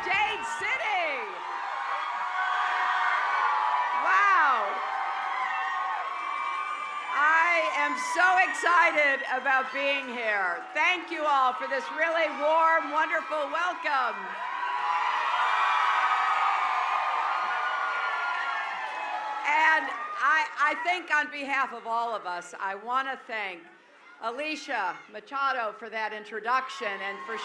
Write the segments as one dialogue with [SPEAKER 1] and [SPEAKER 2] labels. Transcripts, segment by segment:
[SPEAKER 1] Dade City. Wow. I am so excited about being here. Thank you all for this really warm, wonderful welcome. And I think on behalf of all of us, I want to thank Alicia Machado for that introduction and for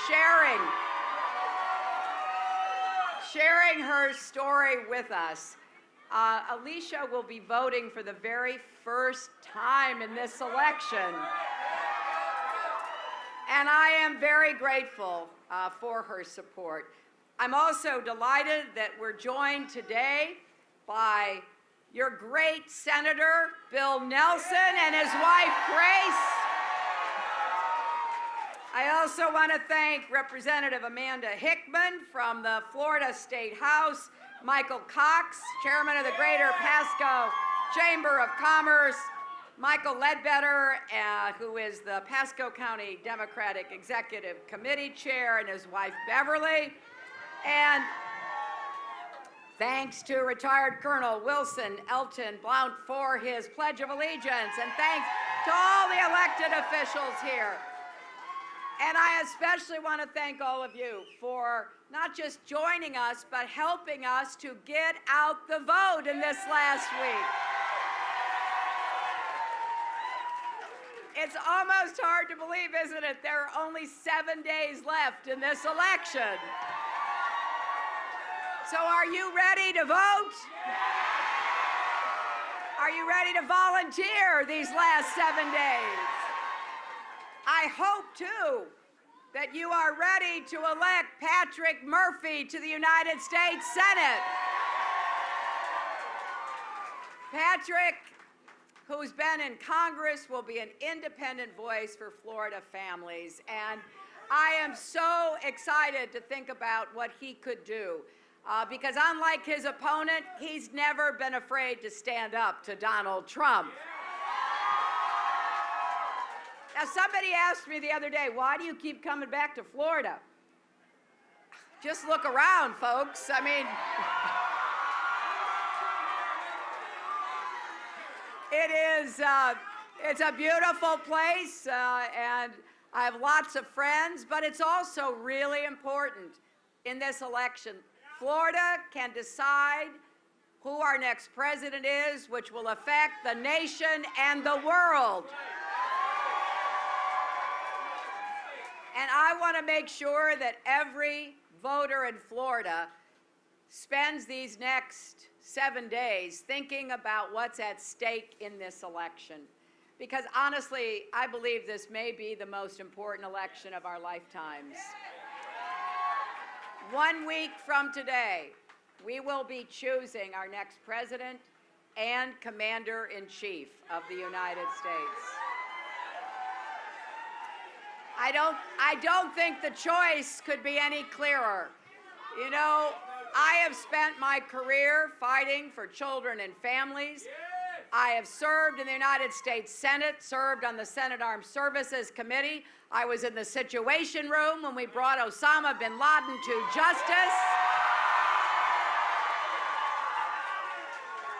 [SPEAKER 1] sharing her story with us. Alicia will be voting for the very first time in this election. And I am very grateful for her support. I'm also delighted that we're joined today by your great Senator, Bill Nelson, and his wife, Grace. I also want to thank Representative Amanda Hickman from the Florida State House, Michael Cox, Chairman of the Greater Pasco Chamber of Commerce, Michael Ledbetter, who is the Pasco County Democratic Executive Committee Chair, and his wife, Beverly. And thanks to retired Colonel Wilson Elton Blount for his Pledge of Allegiance, and thanks to all the elected officials here. And I especially want to thank all of you for not just joining us, but helping us to get out the vote in this last week. It's almost hard to believe, isn't it? There are only 7 days left in this election. So are you ready to vote? Are you ready to volunteer these last 7 days? I hope, too, that you are ready to elect Patrick Murphy to the United States Senate. Patrick, who's been in Congress, will be an independent voice for Florida families. And I am so excited to think about what he could do. Because unlike his opponent, he's never been afraid to stand up to Donald Trump. Now, somebody asked me the other day, why do you keep coming back to Florida? Just look around, folks. I mean, it's a beautiful place, and I have lots of friends, but it's also really important in this election. Florida can decide who our next president is, which will affect the nation and the world. And I want to make sure that every voter in Florida spends these next 7 days thinking about what's at stake in this election. Because honestly, I believe this may be the most important election of our lifetimes. 1 week from today, we will be choosing our next president and commander-in-chief of the United States. I don't think the choice could be any clearer. You know, I have spent my career fighting for children and families. I have served in the United States Senate, served on the Senate Armed Services Committee. I was in the Situation Room when we brought Osama bin Laden to justice.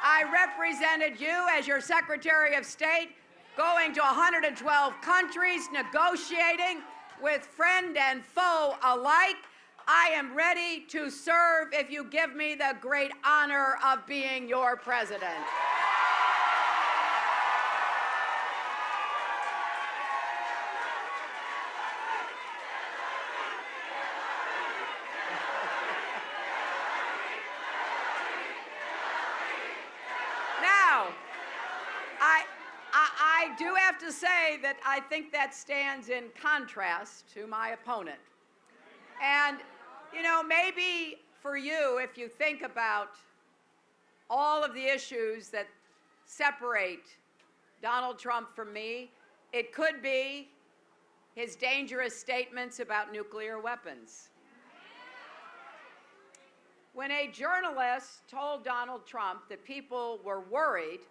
[SPEAKER 1] I represented you as your Secretary of State, going to 112 countries, negotiating with friend and foe alike. I am ready to serve if you give me the great honor of being your president. I do have to say that I think that stands in contrast to my opponent. And, you know, maybe for you, if you think about all of the issues that separate Donald Trump from me, it could be his dangerous statements about nuclear weapons. When a journalist told Donald Trump that people were worried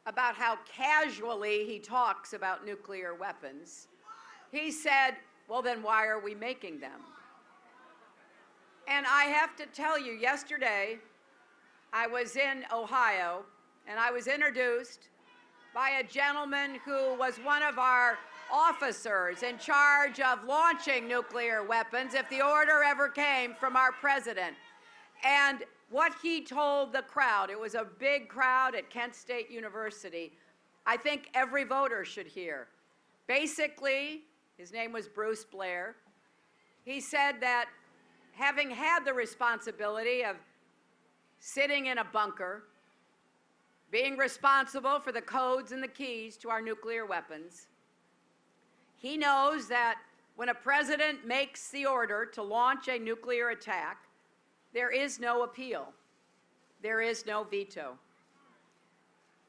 [SPEAKER 1] about how casually he talks about nuclear weapons, he said, well, then why are we making them? And I have to tell you, yesterday, I was in Ohio, and I was introduced by a gentleman who was one of our officers in charge of launching nuclear weapons if the order ever came from our president. And what he told the crowd, it was a big crowd at Kent State University, I think every voter should hear. Basically, his name was Bruce Blair. He said that having had the responsibility of sitting in a bunker, being responsible for the codes and the keys to our nuclear weapons, he knows that when a president makes the order to launch a nuclear attack, there is no appeal. There is no veto.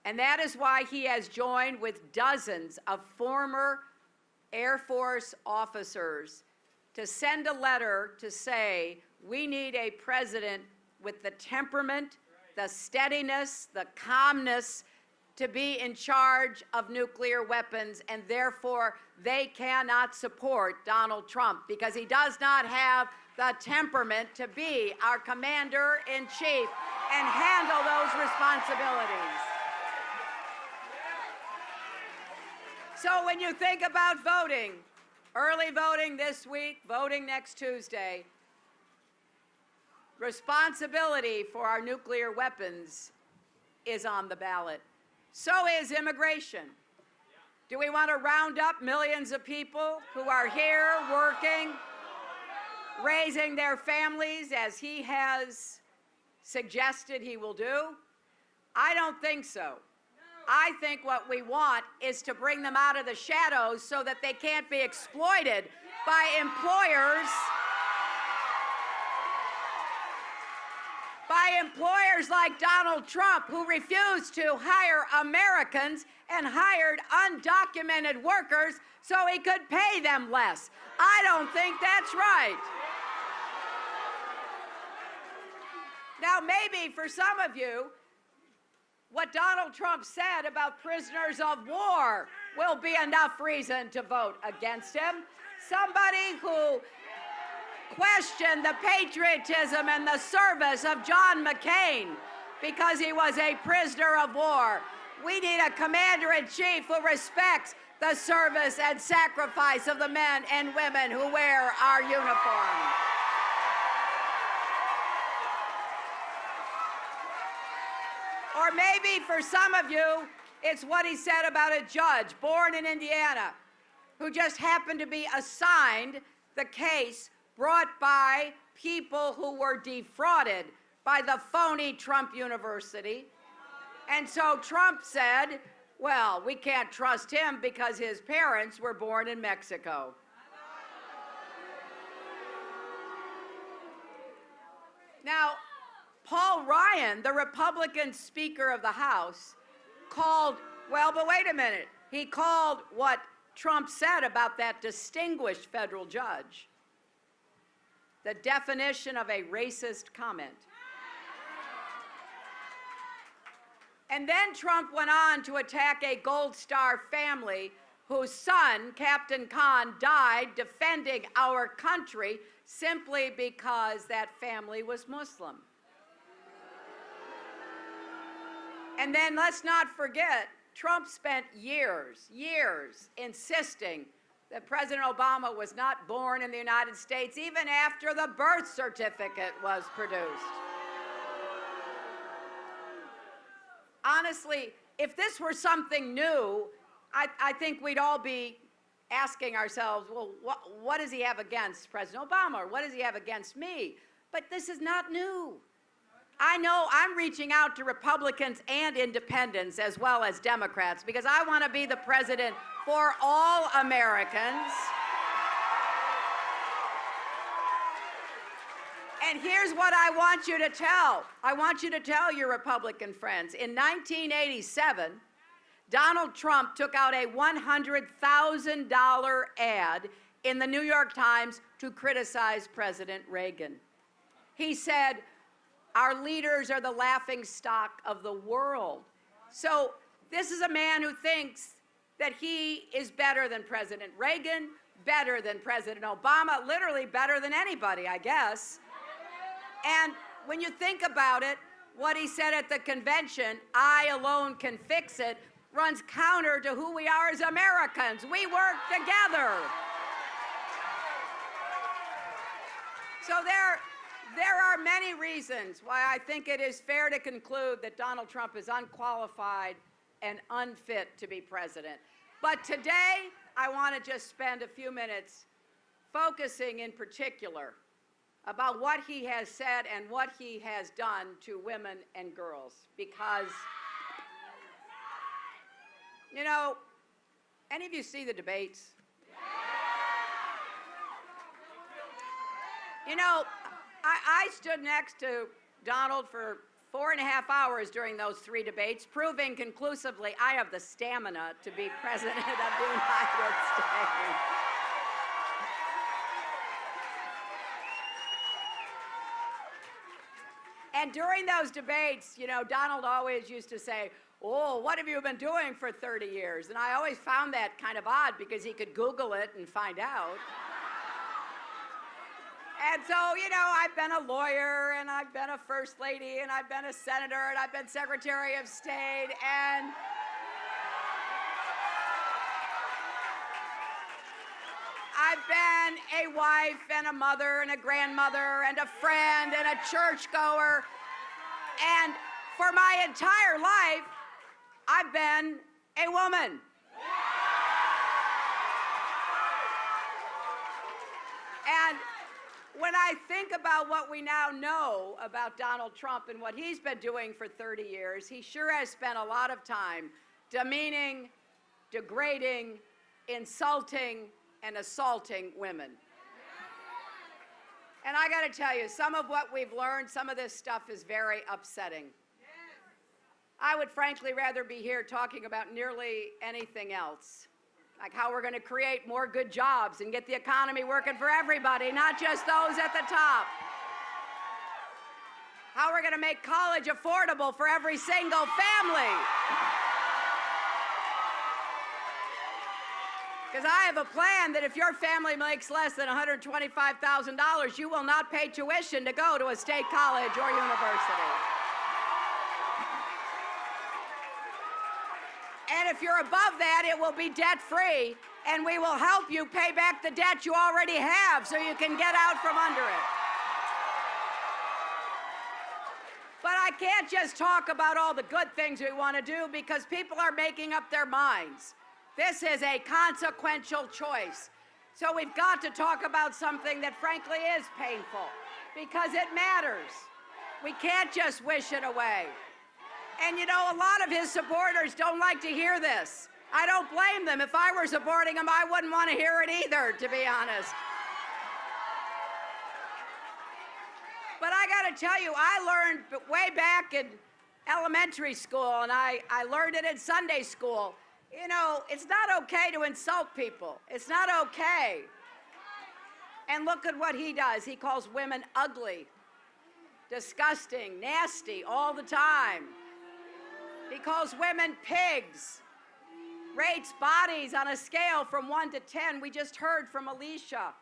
[SPEAKER 1] And that is why he has joined with dozens of former Air Force officers to send a letter to say, we need a president with the temperament, the steadiness, the calmness to be in charge of nuclear weapons, and therefore they cannot support Donald Trump because he does not have the temperament to be our commander-in-chief and handle those responsibilities. So when you think about voting, early voting this week, voting next Tuesday, responsibility for our nuclear weapons is on the ballot. So is immigration. Do we want to round up millions of people who are here working, raising their families as he has suggested he will do? I don't think so. I think what we want is to bring them out of the shadows so that they can't be exploited by employers like Donald Trump, who refused to hire Americans and hired undocumented workers so he could pay them less. I don't think that's right. Now, maybe for some of you, what Donald Trump said about prisoners of war will be enough reason to vote against him. Somebody who questioned the patriotism and the service of John McCain because he was a prisoner of war. We need a commander-in-chief who respects the service and sacrifice of the men and women who wear our uniform. Or maybe for some of you, it's what he said about a judge born in Indiana who just happened to be assigned the case brought by people who were defrauded by the phony Trump University. And so Trump said, well, we can't trust him because his parents were born in Mexico. Now, Paul Ryan, the Republican Speaker of the House, called, well, but wait a minute, he called what Trump said about that distinguished federal judge the definition of a racist comment. And then Trump went on to attack a Gold Star family whose son, Captain Khan, died defending our country simply because that family was Muslim. And then let's not forget, Trump spent years insisting that President Obama was not born in the United States even after the birth certificate was produced. Honestly, if this were something new, I think we'd all be asking ourselves, well, what does he have against President Obama, or what does he have against me? But this is not new. I know I'm reaching out to Republicans and independents as well as Democrats because I want to be the president for all Americans. And here's what I want you to tell. I want you to tell your Republican friends. In 1987, Donald Trump took out a $100,000 ad in the New York Times to criticize President Reagan. He said, our leaders are the laughingstock of the world. So this is a man who thinks that he is better than President Reagan, better than President Obama, literally better than anybody, I guess. And when you think about it, what he said at the convention, I alone can fix it, runs counter to who we are as Americans. We work together. So there are many reasons why I think it is fair to conclude that Donald Trump is unqualified and unfit to be president. But today, I want to just spend a few minutes focusing in particular about what he has said and what he has done to women and girls. Because, you know, any of you see the debates? You know, I stood next to Donald for 4.5 hours during those 3 debates, proving conclusively I have the stamina to be president of the United States. And during those debates, you know, Donald always used to say, oh, what have you been doing for 30 years? And I always found that kind of odd because he could Google it and find out. And so, you know, I've been a lawyer, and I've been a first lady, and I've been a senator, and I've been Secretary of State, and I've been a wife and a mother and a grandmother and a friend and a churchgoer. And for my entire life, I've been a woman. And when I think about what we now know about Donald Trump and what he's been doing for 30 years, he sure has spent a lot of time demeaning, degrading, insulting, and assaulting women. And I got to tell you, some of what we've learned, some of this stuff is very upsetting. I would frankly rather be here talking about nearly anything else. Like how we're going to create more good jobs and get the economy working for everybody, not just those at the top. How we're going to make college affordable for every single family. Because I have a plan that if your family makes less than $125,000, you will not pay tuition to go to a state college or university. And if you're above that, it will be debt-free, and we will help you pay back the debt you already have so you can get out from under it. But I can't just talk about all the good things we want to do because people are making up their minds. This is a consequential choice. So we've got to talk about something that frankly is painful because it matters. We can't just wish it away. And you know, a lot of his supporters don't like to hear this. I don't blame them. If I were supporting him, I wouldn't want to hear it either, to be honest. But I got to tell you, I learned way back in elementary school, and I learned it in Sunday school, you know, it's not okay to insult people. It's not okay. And look at what he does. He calls women ugly, disgusting, nasty all the time. He calls women pigs, rates bodies on a scale from 1 to 10. We just heard from Alicia.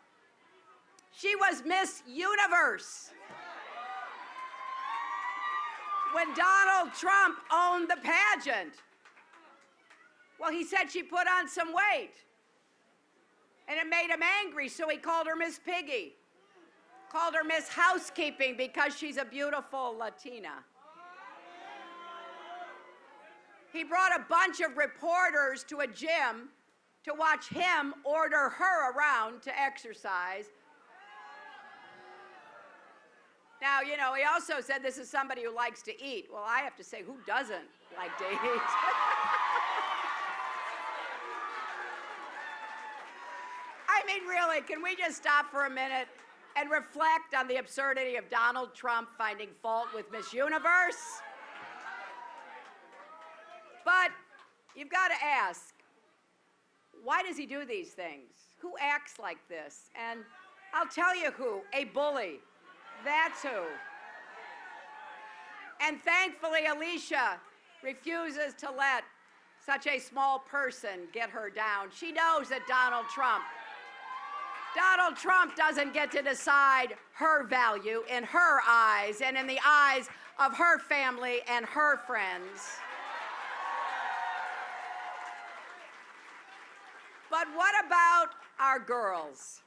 [SPEAKER 1] She was Miss Universe when Donald Trump owned the pageant. Well, he said she put on some weight, and it made him angry, so he called her Miss Piggy, called her Miss Housekeeping because she's a beautiful Latina. He brought a bunch of reporters to a gym to watch him order her around to exercise. Now, you know, he also said this is somebody who likes to eat. Well, I have to say, who doesn't like to eat? I mean, really, can we just stop for a minute and reflect on the absurdity of Donald Trump finding fault with Miss Universe? But you've got to ask, why does he do these things? Who acts like this? And I'll tell you who, a bully. That's who. And thankfully, Alicia refuses to let such a small person get her down. She knows that Donald Trump Donald Trump doesn't get to decide her value in her eyes and in the eyes of her family and her friends. But what about our girls?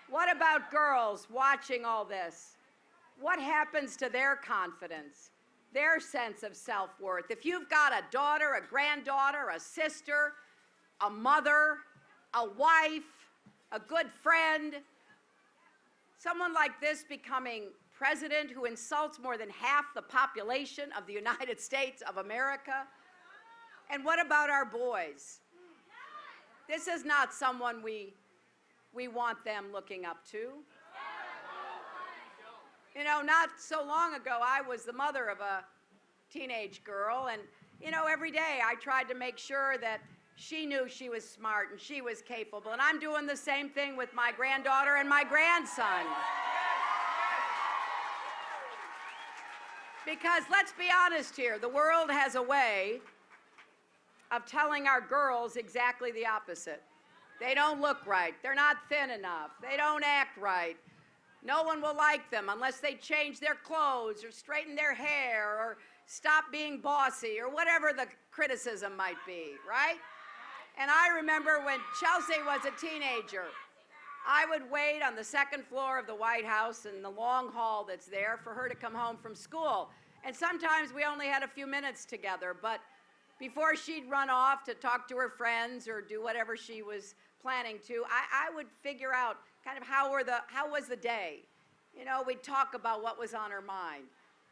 [SPEAKER 1] What about girls watching all this? What happens to their confidence, their sense of self-worth? If you've got a daughter, a granddaughter, a sister, a mother, a wife, a good friend, someone like this becoming president who insults more than half the population of the United States of America? And what about our boys? This is not someone we want them looking up to. You know, not so long ago, I was the mother of a teenage girl, and, you know, every day I tried to make sure that she knew she was smart and she was capable, and I'm doing the same thing with my granddaughter and my grandson. Because let's be honest here, the world has a way of telling our girls exactly the opposite. They don't look right, they're not thin enough, they don't act right. No one will like them unless they change their clothes or straighten their hair or stop being bossy or whatever the criticism might be, right? And I remember when Chelsea was a teenager, I would wait on the second floor of the White House in the long hall that's there for her to come home from school. And sometimes we only had a few minutes together, but before she'd run off to talk to her friends or do whatever she was planning to, I would figure out kind of how was the day. You know, we'd talk about what was on her mind.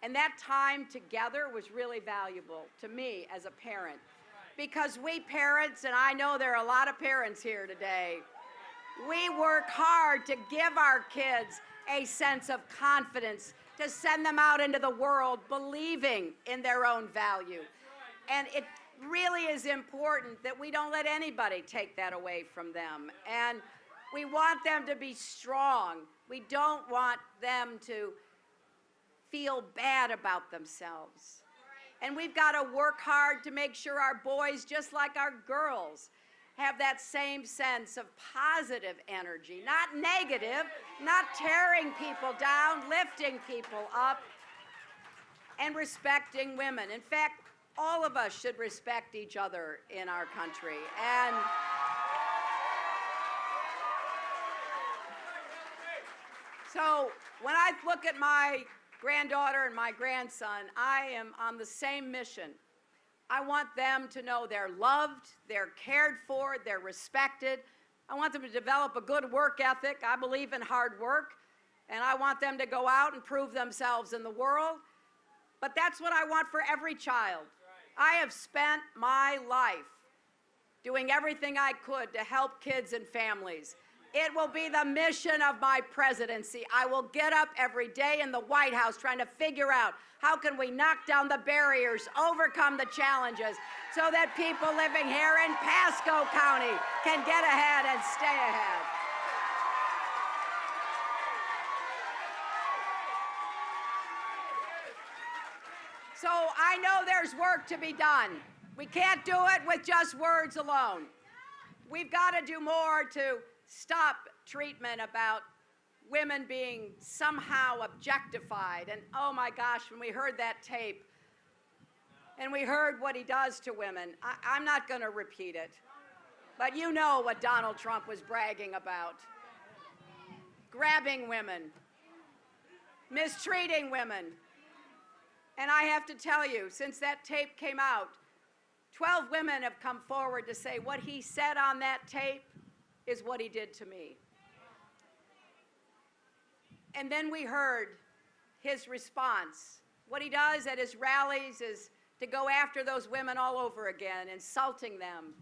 [SPEAKER 1] And that time together was really valuable to me as a parent. Because we parents, and I know there are a lot of parents here today, we work hard to give our kids a sense of confidence, to send them out into the world believing in their own value. And it really is important that we don't let anybody take that away from them. And we want them to be strong. We don't want them to feel bad about themselves. And we've got to work hard to make sure our boys, just like our girls, have that same sense of positive energy, not negative, not tearing people down, lifting people up, and respecting women. In fact, all of us should respect each other in our country. And so when I look at my granddaughter and my grandson, I am on the same mission. I want them to know they're loved, they're cared for, they're respected. I want them to develop a good work ethic. I believe in hard work, and I want them to go out and prove themselves in the world. But that's what I want for every child. I have spent my life doing everything I could to help kids and families. It will be the mission of my presidency. I will get up every day in the White House trying to figure out how can we knock down the barriers, overcome the challenges, so that people living here in Pasco County can get ahead and stay ahead. So I know there's work to be done. We can't do it with just words alone. We've got to do more to stop treatment about women being somehow objectified. And oh my gosh, when we heard that tape and we heard what he does to women, I'm not going to repeat it. But you know what Donald Trump was bragging about. Grabbing women, mistreating women. And I have to tell you, since that tape came out, 12 women have come forward to say what he said on that tape is what he did to me. And then we heard his response. What he does at his rallies is to go after those women all over again, insulting them.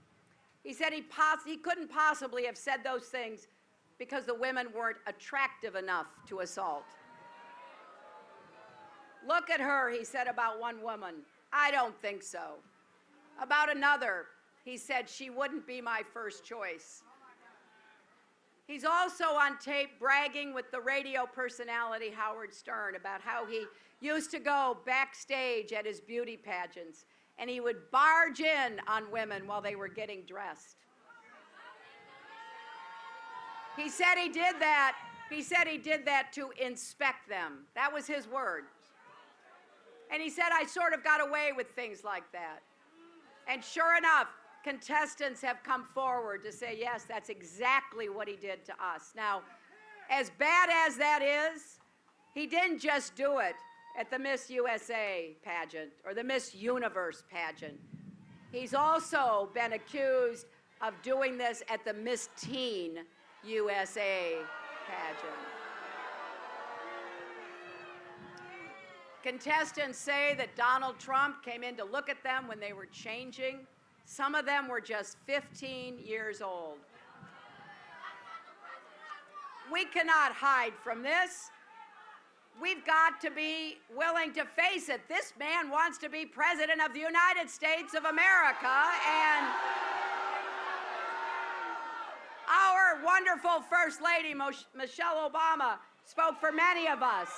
[SPEAKER 1] He said he couldn't possibly have said those things because the women weren't attractive enough to assault. Look at her, he said about one woman. I don't think so. About another, he said she wouldn't be my first choice. He's also on tape bragging with the radio personality Howard Stern about how he used to go backstage at his beauty pageants and he would barge in on women while they were getting dressed. He said he did that. He said he did that to inspect them. That was his word. And he said, I sort of got away with things like that. And sure enough, contestants have come forward to say, yes, that's exactly what he did to us. Now, as bad as that is, he didn't just do it at the Miss USA pageant or the Miss Universe pageant. He's also been accused of doing this at the Miss Teen USA pageant. Contestants say that Donald Trump came in to look at them when they were changing. Some of them were just 15 years old. We cannot hide from this. We've got to be willing to face it. This man wants to be president of the United States of America, and our wonderful First Lady, Michelle Obama, spoke for many of us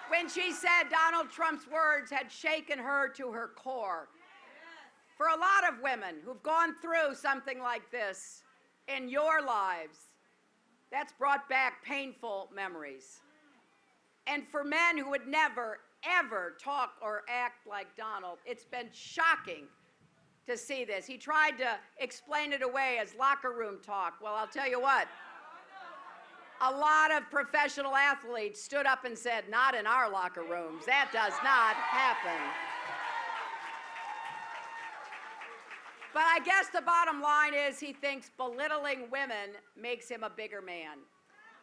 [SPEAKER 1] when she said Donald Trump's words had shaken her to her core. For a lot of women who've gone through something like this in your lives, that's brought back painful memories. And for men who would never, ever talk or act like Donald, it's been shocking to see this. He tried to explain it away as locker room talk. Well, I'll tell you what, a lot of professional athletes stood up and said, not in our locker rooms. That does not happen. But I guess the bottom line is he thinks belittling women makes him a bigger man.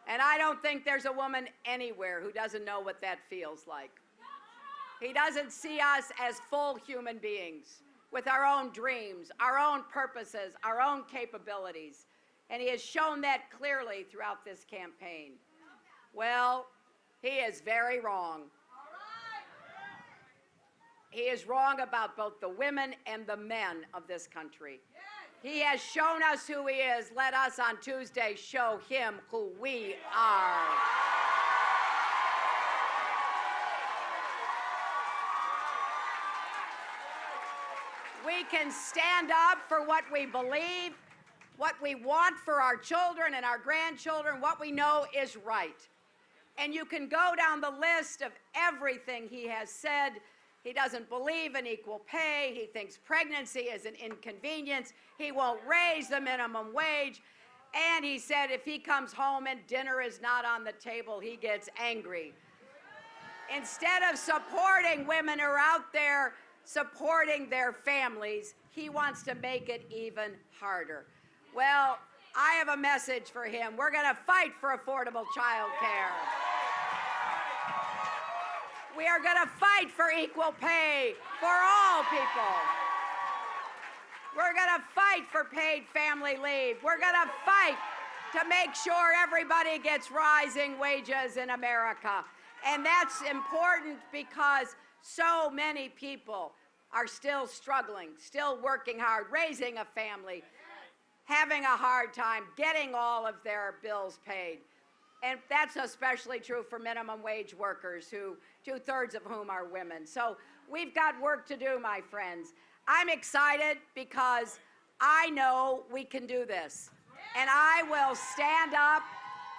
[SPEAKER 1] And I don't think there's a woman anywhere who doesn't know what that feels like. He doesn't see us as full human beings with our own dreams, our own purposes, our own capabilities. And he has shown that clearly throughout this campaign. Well, he is very wrong. He is wrong about both the women and the men of this country. He has shown us who he is. Let us on Tuesday show him who we are. We can stand up for what we believe, what we want for our children and our grandchildren, what we know is right. And you can go down the list of everything he has said. He doesn't believe in equal pay. He thinks pregnancy is an inconvenience. He won't raise the minimum wage. And he said if he comes home and dinner is not on the table, he gets angry. Instead of supporting women who are out there supporting their families, he wants to make it even harder. Well, I have a message for him. We're going to fight for affordable child care. We are going to fight for equal pay for all people. We're going to fight for paid family leave. We're going to fight to make sure everybody gets rising wages in America. And that's important because so many people are still struggling, still working hard, raising a family, having a hard time getting all of their bills paid. And that's especially true for minimum wage workers, who 2/3 of whom are women. So we've got work to do, my friends. I'm excited because I know we can do this. And I will stand up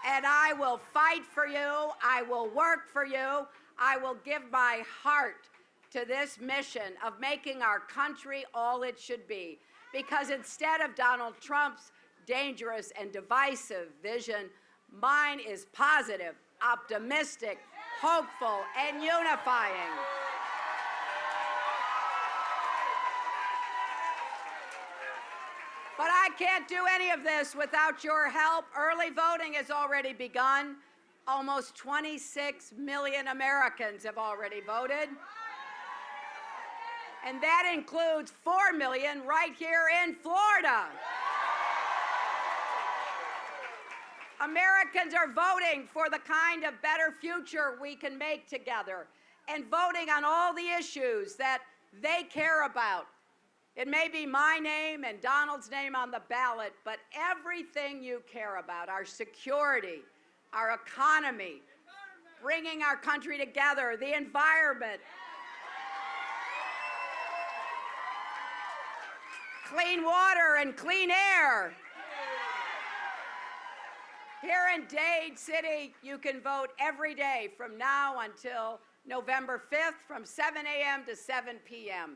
[SPEAKER 1] and I will fight for you. I will work for you. I will give my heart to this mission of making our country all it should be. Because instead of Donald Trump's dangerous and divisive vision, mine is positive, optimistic, hopeful, and unifying. But I can't do any of this without your help. Early voting has already begun. Almost 26 million Americans have already voted. And that includes 4 million right here in Florida. Americans are voting for the kind of better future we can make together and voting on all the issues that they care about. It may be my name and Donald's name on the ballot, but everything you care about, our security, our economy, bringing our country together, the environment, clean water and clean air. Here in Dade City, you can vote every day from now until November 5th from 7 a.m. to 7 p.m.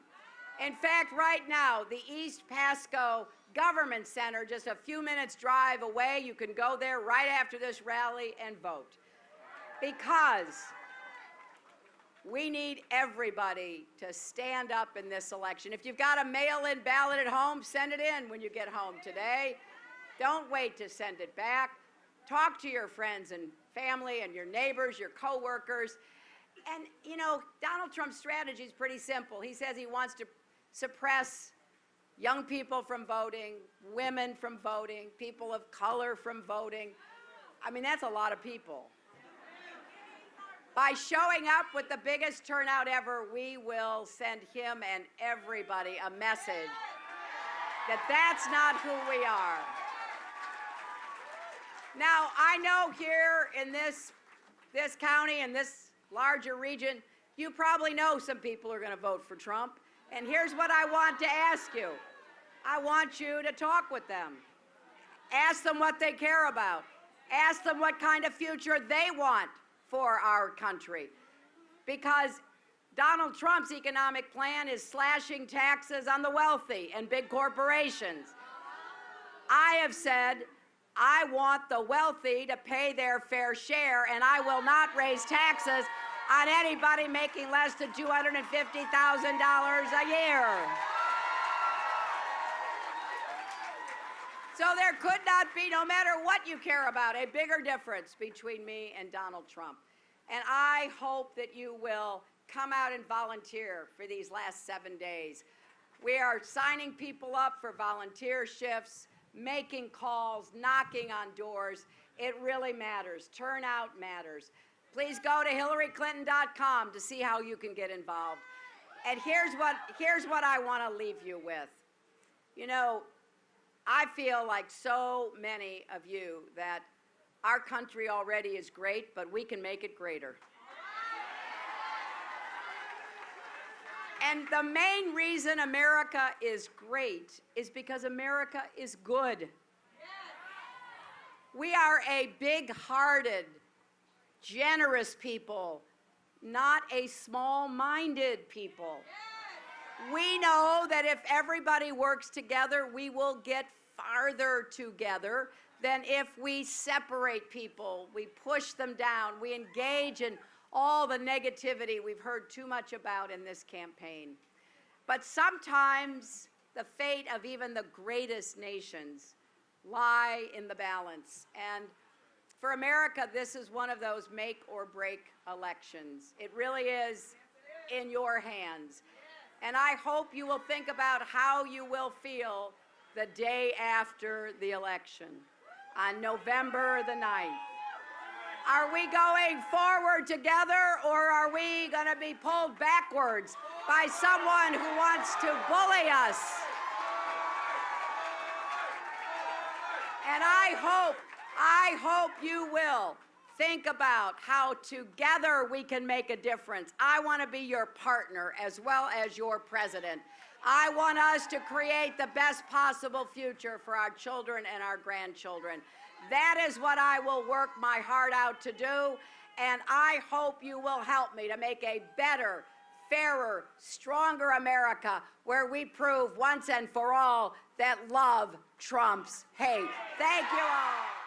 [SPEAKER 1] In fact, right now, the East Pasco Government Center, just a few minutes drive away, you can go there right after this rally and vote. Because we need everybody to stand up in this election. If you've got a mail-in ballot at home, send it in when you get home today. Don't wait to send it back. Talk to your friends and family and your neighbors, your coworkers. And, you know, Donald Trump's strategy is pretty simple. He says he wants to suppress young people from voting, women from voting, people of color from voting. I mean, that's a lot of people. By showing up with the biggest turnout ever, we will send him and everybody a message that that's not who we are. Now, I know here in this county and this larger region, you probably know some people are going to vote for Trump. And here's what I want to ask you. I want you to talk with them. Ask them what they care about. Ask them what kind of future they want for our country. Because Donald Trump's economic plan is slashing taxes on the wealthy and big corporations. I have said I want the wealthy to pay their fair share, and I will not raise taxes on anybody making less than $250,000 a year. So there could not be, no matter what you care about, a bigger difference between me and Donald Trump. And I hope that you will come out and volunteer for these last 7 days. We are signing people up for volunteer shifts, making calls, knocking on doors. It really matters. Turnout matters. Please go to HillaryClinton.com to see how you can get involved. And here's what I want to leave you with. You know, I feel like so many of you that our country already is great, but we can make it greater. And the main reason America is great is because America is good. We are a big-hearted, generous people, not a small-minded people. We know that if everybody works together, we will get farther together than if we separate people, we push them down, we engage in all the negativity we've heard too much about in this campaign. But sometimes the fate of even the greatest nations lie in the balance. And for America, this is one of those make or break elections. It really is in your hands. And I hope you will think about how you will feel the day after the election on November the 9th. Are we going forward together, or are we going to be pulled backwards by someone who wants to bully us? And I hope you will think about how together we can make a difference. I want to be your partner as well as your president. I want us to create the best possible future for our children and our grandchildren. That is what I will work my heart out to do, and I hope you will help me to make a better, fairer, stronger America where we prove once and for all that love trumps hate. Thank you all.